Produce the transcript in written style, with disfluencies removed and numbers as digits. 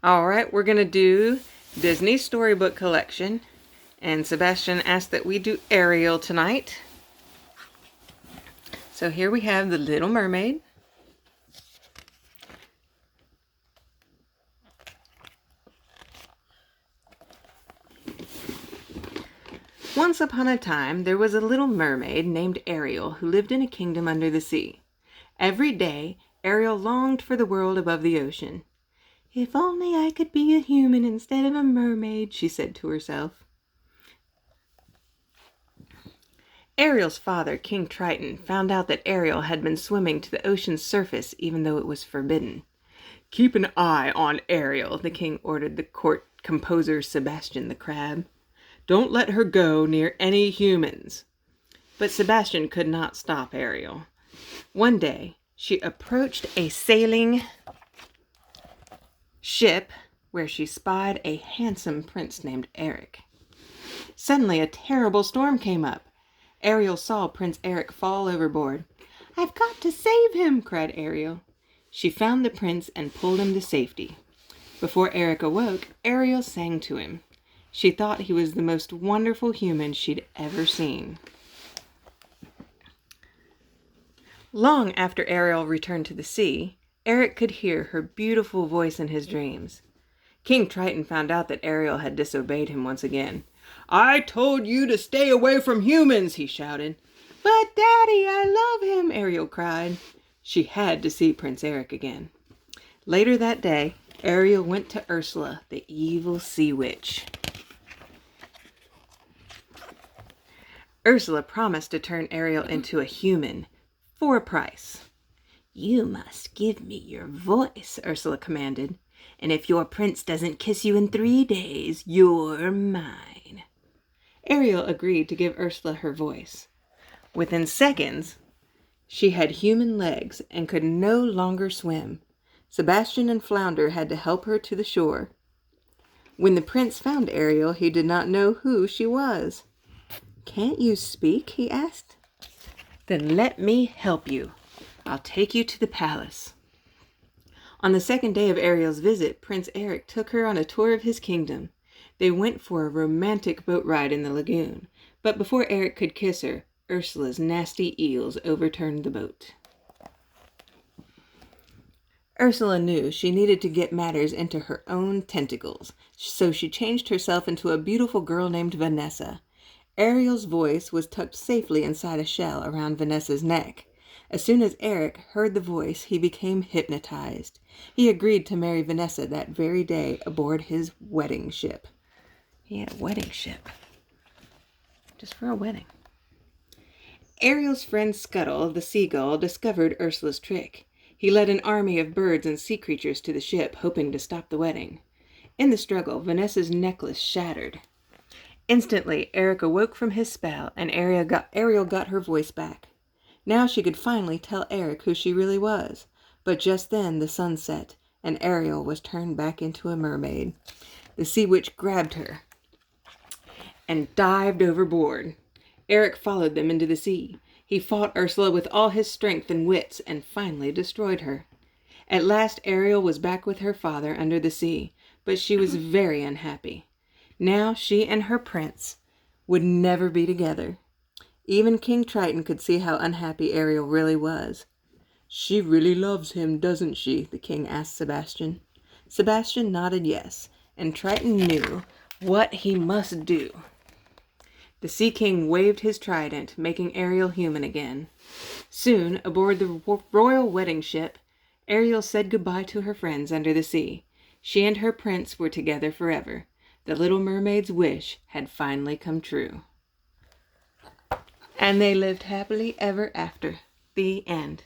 All right, we're going to do Disney's Storybook collection. And Sebastian asked that we do Ariel tonight. So here we have The Little Mermaid. Once upon a time, there was a little mermaid named Ariel who lived in a kingdom under the sea. Every day, Ariel longed for the world above the ocean. "If only I could be a human instead of a mermaid," she said to herself. Ariel's father, King Triton, found out that Ariel had been swimming to the ocean's surface even though it was forbidden. "Keep an eye on Ariel," the king ordered the court composer Sebastian the crab. "Don't let her go near any humans." But Sebastian could not stop Ariel. One day, she approached a sailing ship where she spied a handsome prince named Erik. Suddenly, a terrible storm came up. Ariel saw Prince Erik fall overboard. "I've got to save him," cried Ariel. She found the prince and pulled him to safety. Before Erik awoke, Ariel sang to him. She thought he was the most wonderful human she'd ever seen. Long after Ariel returned to the sea, Erik could hear her beautiful voice in his dreams. King Triton found out that Ariel had disobeyed him once again. "I told you to stay away from humans," he shouted. "But Daddy, I love him," Ariel cried. She had to see Prince Erik again. Later that day, Ariel went to Ursula, the evil sea witch. Ursula promised to turn Ariel into a human for a price. "You must give me your voice," Ursula commanded. "And if your prince doesn't kiss you in 3 days, you're mine." Ariel agreed to give Ursula her voice. Within seconds, she had human legs and could no longer swim. Sebastian and Flounder had to help her to the shore. When the prince found Ariel, he did not know who she was. "Can't you speak?" he asked. "Then let me help you. I'll take you to the palace." On the second day of Ariel's visit, Prince Erik took her on a tour of his kingdom. They went for a romantic boat ride in the lagoon, but before Erik could kiss her, Ursula's nasty eels overturned the boat. Ursula knew she needed to get matters into her own tentacles, so she changed herself into a beautiful girl named Vanessa. Ariel's voice was tucked safely inside a shell around Vanessa's neck. As soon as Erik heard the voice, he became hypnotized. He agreed to marry Vanessa that very day aboard his wedding ship. He had a wedding ship. Just for a wedding. Ariel's friend Scuttle, the seagull, discovered Ursula's trick. He led an army of birds and sea creatures to the ship, hoping to stop the wedding. In the struggle, Vanessa's necklace shattered. Instantly, Erik awoke from his spell, and Ariel got her voice back. Now she could finally tell Erik who she really was. But just then the sun set, and Ariel was turned back into a mermaid. The sea witch grabbed her and dived overboard. Erik followed them into the sea. He fought Ursula with all his strength and wits and finally destroyed her. At last Ariel was back with her father under the sea, but she was very unhappy. Now she and her prince would never be together. Even King Triton could see how unhappy Ariel really was. "She really loves him, doesn't she?" the king asked Sebastian. Sebastian nodded yes, and Triton knew what he must do. The Sea King waved his trident, making Ariel human again. Soon, aboard the royal wedding ship, Ariel said goodbye to her friends under the sea. She and her prince were together forever. The little mermaid's wish had finally come true. And they lived happily ever after. The end.